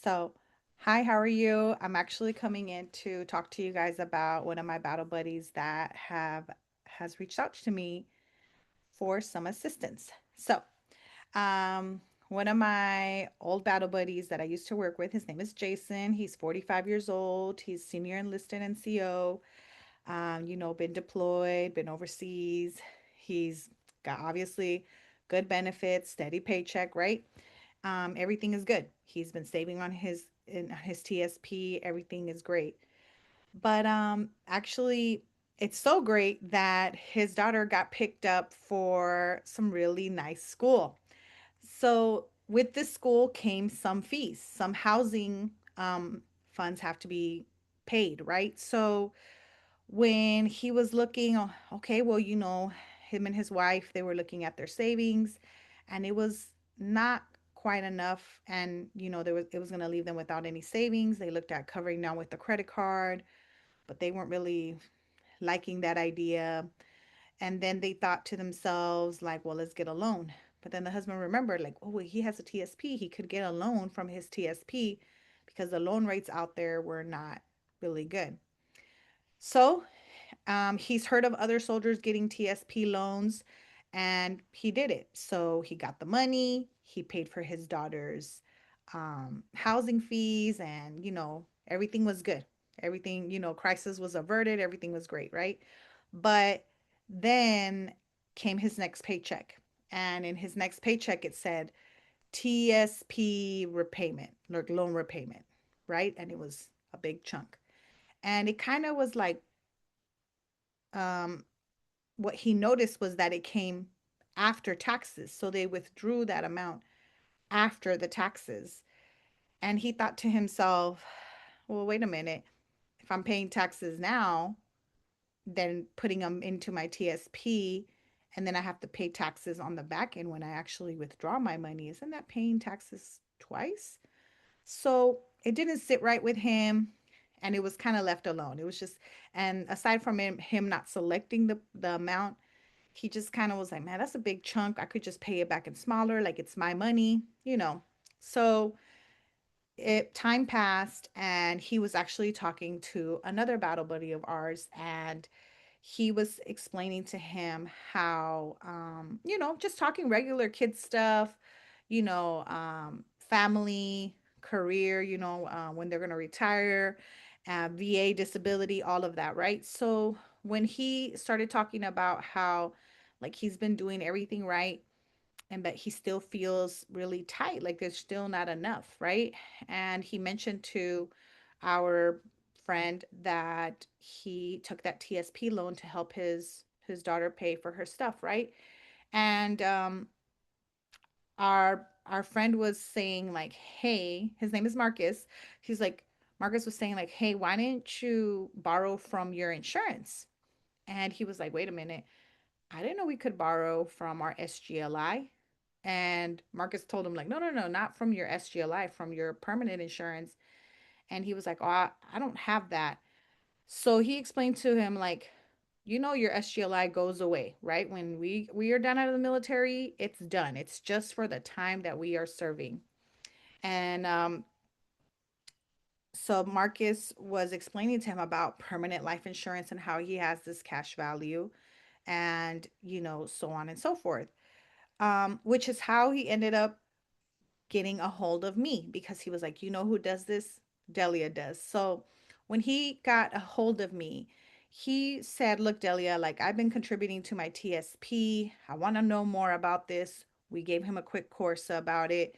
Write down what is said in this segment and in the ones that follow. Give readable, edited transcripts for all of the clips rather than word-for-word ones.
So, hi, how are you? I'm actually coming in to talk to you guys about one of my battle buddies that have has reached out to me for some assistance. Um, one of my old battle buddies that I used to work with, his name is Jason. He's 45 years old. He's senior enlisted NCO. Been deployed, been overseas. He's got obviously good benefits, steady paycheck, right? Everything is good. He's been saving on his TSP. Everything is great. But actually, it's so great that his daughter got picked up for some really nice school. So with this school came some fees. Some housing funds have to be paid, right? So when he was looking, okay, well, him and his wife, they were looking at their savings, and it was not quite enough. And it was going to leave them without any savings. They looked at covering down with the credit card, but they weren't really liking that idea. And then they thought to themselves, like, well, let's get a loan. But then the husband remembered, like, oh, well, he has a TSP. He could get a loan from his TSP because the loan rates out there were not really good. So he's heard of other soldiers getting TSP loans, and he did it. So he got the money, he paid for his daughter's housing fees, and everything was good. Everything, crisis was averted, everything was great, right? But then came his next paycheck. And in his next paycheck, it said TSP repayment, like loan repayment, right? And it was a big chunk. And it kind of was like, um, what he noticed was that it came after taxes. So they withdrew that amount after the taxes. And he thought to himself, well, wait a minute. If I'm paying taxes now, then putting them into my TSP, and then I have to pay taxes on the back end when I actually withdraw my money, isn't that paying taxes twice? So it didn't sit right with him, and it was kind of left alone. It was just, and aside from him not selecting the amount, he just kind of was like, man, that's a big chunk. I could just pay it back in smaller, like it's my money. So it time passed, and he was actually talking to another battle buddy of ours, and he was explaining to him how just talking regular kid stuff, family, career, when they're going to retire, VA disability, all of that, right? So when he started talking about how like he's been doing everything right, and but he still feels really tight, like there's still not enough, right? And he mentioned to our friend that he took that TSP loan to help his daughter pay for her stuff, right? And our friend was saying like, hey, his name is Marcus. He's like, Marcus was saying like, hey, why didn't you borrow from your insurance? And he was like, wait a minute, I didn't know we could borrow from our SGLI. And Marcus told him, like, no, no, no, not from your SGLI, from your permanent insurance. And he was like, oh, I don't have that. So he explained to him, like, your SGLI goes away, right? When we are done out of the military, it's done. It's just for the time that we are serving. And so Marcus was explaining to him about permanent life insurance and how he has this cash value, and so on and so forth. Which is how he ended up getting a hold of me, because he was like, who does this? Delia does. So when he got a hold of me, he said, look, Delia, like I've been contributing to my TSP. I want to know more about this. We gave him a quick course about it.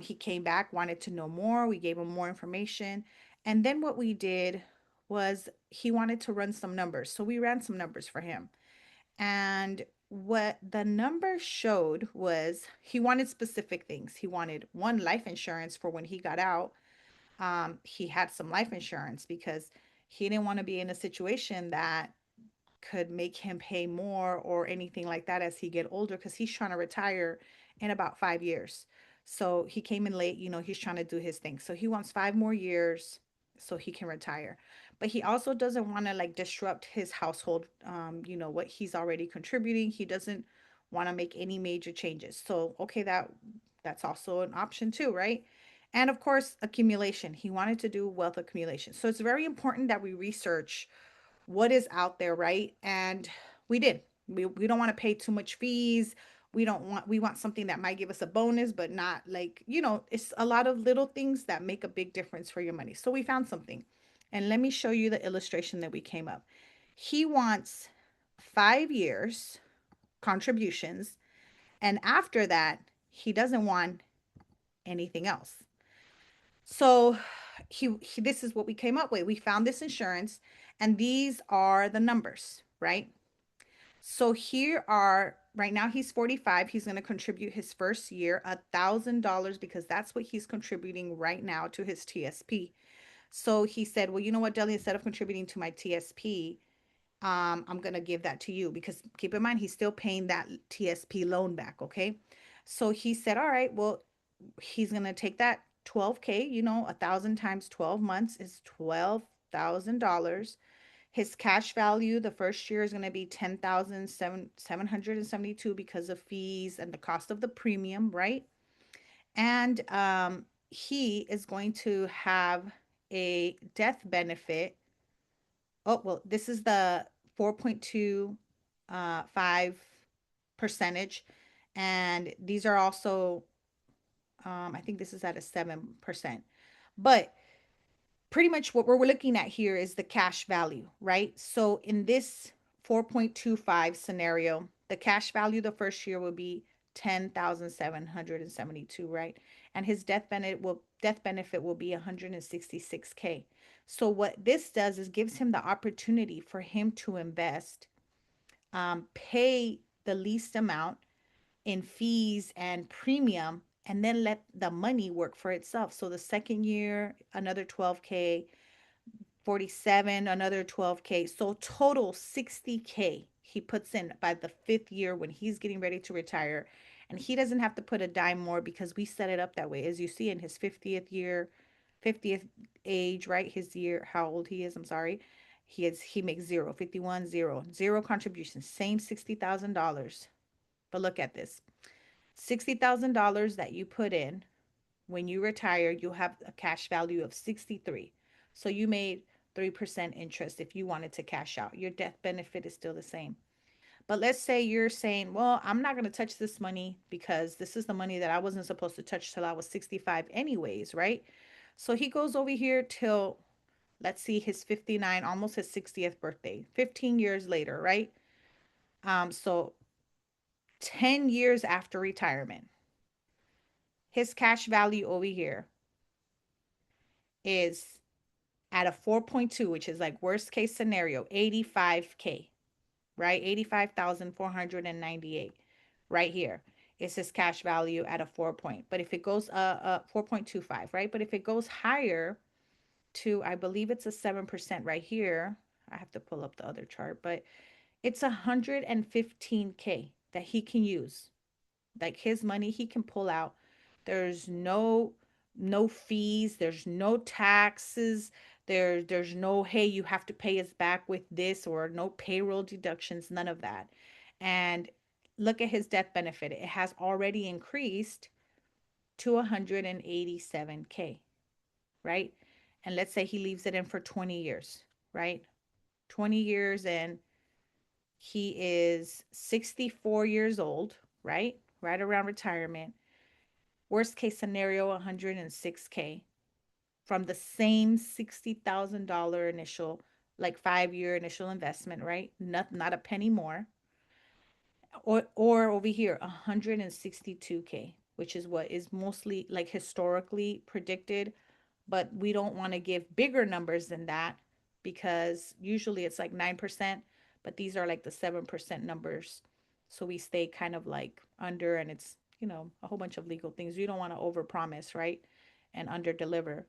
He came back, wanted to know more. We gave him more information. And then what we did was he wanted to run some numbers. So we ran some numbers for him. And what the number showed was he wanted specific things. He wanted one, life insurance for when he got out. He had some life insurance because he didn't want to be in a situation that could make him pay more or anything like that as he get older, because he's trying to retire in about 5 years. So he came in late, he's trying to do his thing. So he wants 5 more years so he can retire. But he also doesn't want to like disrupt his household, what he's already contributing. He doesn't want to make any major changes. So okay, that's also an option too, right? And of course, accumulation. He wanted to do wealth accumulation. So it's very important that we research what is out there, right? And we did. We don't want to pay too much fees. We want something that might give us a bonus, but not like, it's a lot of little things that make a big difference for your money. So we found something. And let me show you the illustration that we came up. He wants 5 years contributions, and after that, he doesn't want anything else. So he this is what we came up with. We found this insurance, and these are the numbers, right? So here are right now he's 45. He's going to contribute his first year $1,000 because that's what he's contributing right now to his TSP. So he said, well, you know what, Delia, instead of contributing to my TSP, I'm gonna give that to you because keep in mind he's still paying that TSP loan back. Okay. So he said, all right, well, he's gonna take that 12K, 1,000 times 12 months is $12,000. His cash value the first year is going to be 10,772 because of fees and the cost of the premium, right? And he is going to have a death benefit. Oh, well, this is the 4.2 5 percentage. And these are also, I think this is at a 7%. But pretty much what we're looking at here is the cash value, right? So in this 4.25 scenario, the cash value the first year will be 10,772, right? And his death benefit will be 166K. So what this does is gives him the opportunity for him to invest, pay the least amount in fees and premium, and then let the money work for itself. So the second year, another 12K, 47, another 12K. So total 60K he puts in by the fifth year when he's getting ready to retire. And he doesn't have to put a dime more because we set it up that way. As you see in his 50th year, 50th age, right? His year, how old he is, I'm sorry. He makes zero, 51, zero, zero contributions, same $60,000. But look at this. $60,000 that you put in when you retire, you'll have a cash value of 63. So you made 3% interest if you wanted to cash out. Your death benefit is still the same. But let's say you're saying, well, I'm not going to touch this money because this is the money that I wasn't supposed to touch till I was 65 anyways, right? So he goes over here till, let's see, his 59, almost his 60th birthday, 15 years later, right? So 10 years after retirement, his cash value over here is at a 4.2, which is like worst case scenario, 85K, right? 85,498 right here is his cash value at a 4 point. But if it goes 4.25, right? But if it goes higher to, I believe it's a 7% right here. I have to pull up the other chart, but it's 115K that he can use, like his money he can pull out. There's no fees, there's no taxes, there's no, hey, you have to pay us back with this, or no payroll deductions, none of that. And look at his death benefit, it has already increased to 187K, right? And let's say he leaves it in for 20 years, right? 20 years, and he is 64 years old, right? Right around retirement. Worst case scenario, 106K from the same $60,000 initial, like 5 year initial investment, right? Not a penny more. Or over here, 162K, which is what is mostly like historically predicted, but we don't want to give bigger numbers than that because usually it's like 9%, but these are like the 7% numbers. So we stay kind of like under, and it's, a whole bunch of legal things. You don't want to overpromise, right? And under deliver.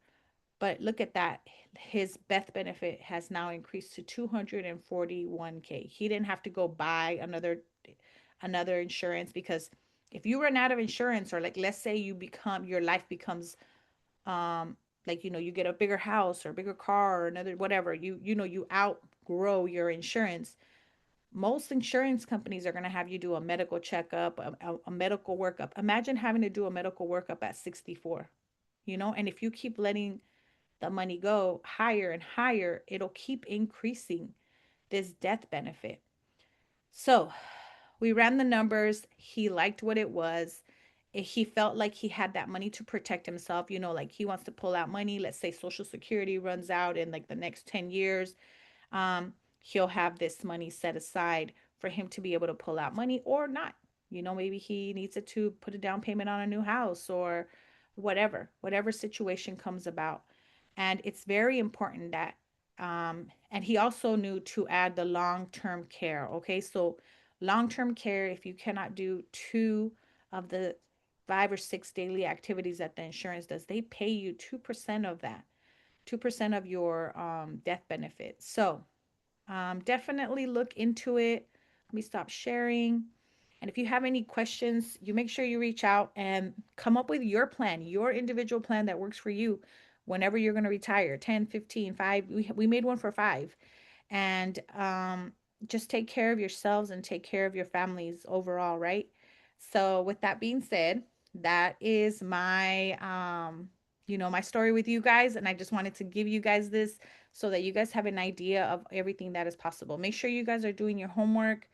But look at that. His death benefit has now increased to 241K. He didn't have to go buy another insurance because if you run out of insurance, or like let's say your life becomes, like, you get a bigger house or a bigger car or another whatever, you outgrow your insurance. Most insurance companies are going to have you do a medical checkup, a medical workup. Imagine having to do a medical workup at 64. And if you keep letting the money go higher and higher, it'll keep increasing this death benefit. So we ran the numbers. He liked what it was. He felt like he had that money to protect himself. Like he wants to pull out money. Let's say Social Security runs out in like the next 10 years. He'll have this money set aside for him to be able to pull out money or not. Maybe he needs it to put a down payment on a new house or whatever situation comes about. And it's very important that, and he also knew to add the long term care. Okay, so long term care, if you cannot do two of the 5 or 6 daily activities that the insurance does, they pay you 2% of that, 2% of your death benefit. So definitely look into it. Let me stop sharing. And if you have any questions, you make sure you reach out and come up with your plan, your individual plan that works for you whenever you're going to retire. 10, 15, 5. We made one for 5. And just take care of yourselves and take care of your families overall, right? So, with that being said, that is my story with you guys. And I just wanted to give you guys this so that you guys have an idea of everything that is possible. Make sure you guys are doing your homework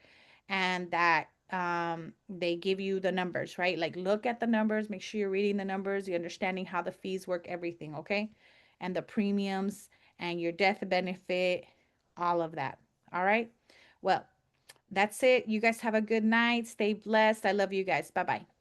and that they give you the numbers, right? Like look at the numbers, make sure you're reading the numbers, you're understanding how the fees work, everything, okay? And the premiums and your death benefit, all of that. All right. Well, that's it. You guys have a good night. Stay blessed. I love you guys. Bye bye.